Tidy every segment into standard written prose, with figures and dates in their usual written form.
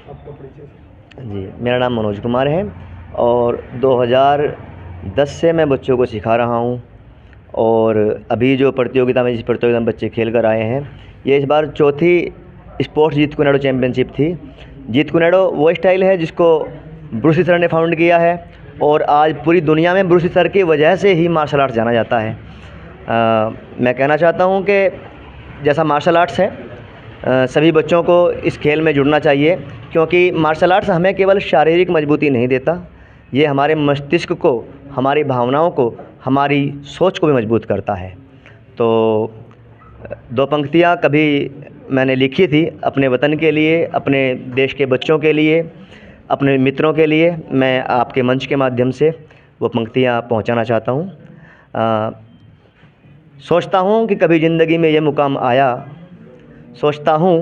आपका परिचय। जी, मेरा नाम मनोज कुमार है और 2010 से मैं बच्चों को सिखा रहा हूँ। और अभी जो प्रतियोगिता में जिस प्रतियोगिता में बच्चे खेल कर आए हैं, ये इस बार चौथी स्पोर्ट्स जीत कुनेडो चैम्पियनशिप थी। जीत कुनेडो वो स्टाइल है जिसको ब्रूस ली सर ने फाउंड किया है और आज पूरी दुनिया में ब्रूस ली सर की वजह से ही मार्शल आर्ट्स जाना जाता है। मैं कहना चाहता हूँ कि जैसा मार्शल आर्ट्स है, सभी बच्चों को इस खेल में जुड़ना चाहिए, क्योंकि मार्शल आर्ट्स हमें केवल शारीरिक मजबूती नहीं देता, ये हमारे मस्तिष्क को, हमारी भावनाओं को, हमारी सोच को भी मजबूत करता है। तो दो पंक्तियाँ कभी मैंने लिखी थी अपने वतन के लिए, अपने देश के बच्चों के लिए, अपने मित्रों के लिए। मैं आपके मंच के माध्यम से वो पंक्तियाँ पहुंचाना चाहता हूँ। सोचता हूँ कि कभी ज़िंदगी में ये मुकाम आया, सोचता हूँ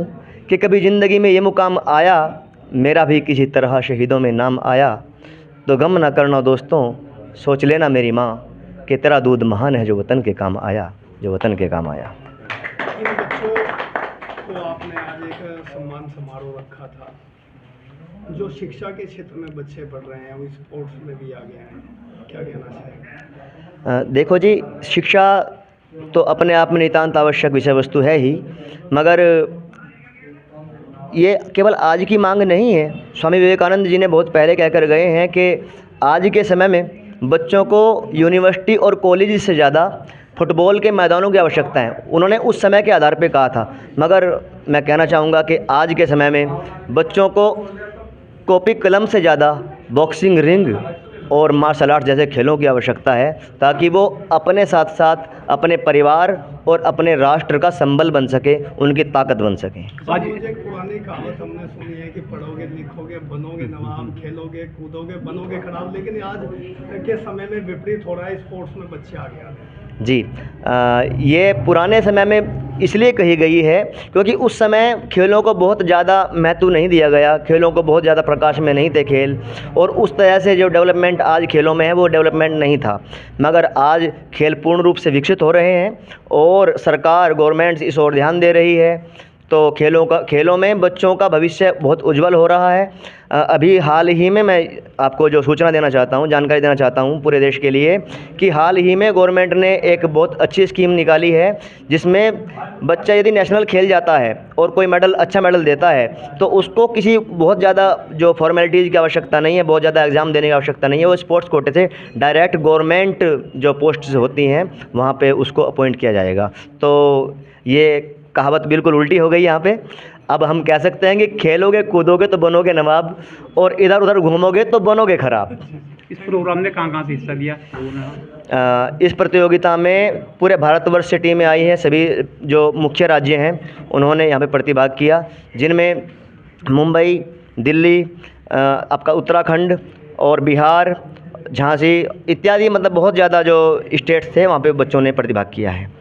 कि कभी ज़िंदगी में ये मुकाम आया, मेरा भी किसी तरह शहीदों में नाम आया। तो गम ना करना दोस्तों, सोच लेना मेरी माँ, कि तेरा दूध महान है जो वतन के काम आया, जो वतन के काम आया। इन बच्चों को आपने आज एक सम्मान समारोह रखा था। जो शिक्षा के क्षेत्र में बच्चे पढ़ रहे हैं, वो स्पोर्ट्स में भी आ गए हैं, क्या कहना चाहेंगे? देखो जी, शिक्षा तो अपने आप में नितांत आवश्यक विषय वस्तु है ही, मगर ये केवल आज की मांग नहीं है। स्वामी विवेकानंद जी ने बहुत पहले कहकर गए हैं कि आज के समय में बच्चों को यूनिवर्सिटी और कॉलेज से ज़्यादा फुटबॉल के मैदानों की आवश्यकता है। उन्होंने उस समय के आधार पे कहा था, मगर मैं कहना चाहूँगा कि आज के समय में बच्चों को कॉपी कलम से ज़्यादा बॉक्सिंग रिंग और मार्शल आर्ट जैसे खेलों की आवश्यकता है, ताकि वो अपने साथ साथ अपने परिवार और अपने राष्ट्र का संबल बन सके, उनकी ताकत बन सके। आज मुझे एक पुरानी कहावत हमने सुनी है कि पढ़ोगे लिखोगे बनोगे नवाब, खेलोगे कूदोगे बनोगे खराब, लेकिन आज के समय में विपरीत हो रहा है, स्पोर्ट्स में बच्चे आगे आ रहे हैं। जी, ये पुराने समय में इसलिए कही गई है क्योंकि उस समय खेलों को बहुत ज़्यादा महत्व नहीं दिया गया, खेलों को बहुत ज़्यादा प्रकाश में नहीं थे खेल, और उस तरह से जो डेवलपमेंट आज खेलों में है वो डेवलपमेंट नहीं था। मगर आज खेल पूर्ण रूप से विकसित हो रहे हैं और सरकार, गवर्नमेंट इस ओर ध्यान दे रही है। तो खेलों में बच्चों का भविष्य बहुत उज्जवल हो रहा है। अभी हाल ही में मैं आपको जो सूचना देना चाहता हूँ, जानकारी देना चाहता हूँ पूरे देश के लिए, कि हाल ही में गवर्नमेंट ने एक बहुत अच्छी स्कीम निकाली है, जिसमें बच्चा यदि नेशनल खेल जाता है और कोई मेडल, अच्छा मेडल देता है, तो उसको किसी बहुत ज़्यादा जो फॉर्मेलिटीज़ की आवश्यकता नहीं है, बहुत ज़्यादा एग्ज़ाम देने की आवश्यकता नहीं है। वो स्पोर्ट्स कोटे से डायरेक्ट गवर्नमेंट जो पोस्ट्स होती हैं वहाँ पर उसको अपॉइंट किया जाएगा। तो ये कहावत बिल्कुल उल्टी हो गई यहाँ पे। अब हम कह सकते हैं कि खेलोगे कूदोगे तो बनोगे नवाब, और इधर उधर घूमोगे तो बनोगे खराब। इस प्रोग्राम ने कहाँ से हिस्सा लिया? इस प्रतियोगिता में पूरे भारतवर्ष से टीमें आई हैं, सभी जो मुख्य राज्य हैं उन्होंने यहाँ पे प्रतिभाग किया, जिनमें मुंबई, दिल्ली, आपका उत्तराखंड और बिहार, झांसी इत्यादि, मतलब बहुत ज़्यादा जो स्टेट्स थे वहाँ पे बच्चों ने प्रतिभाग किया है।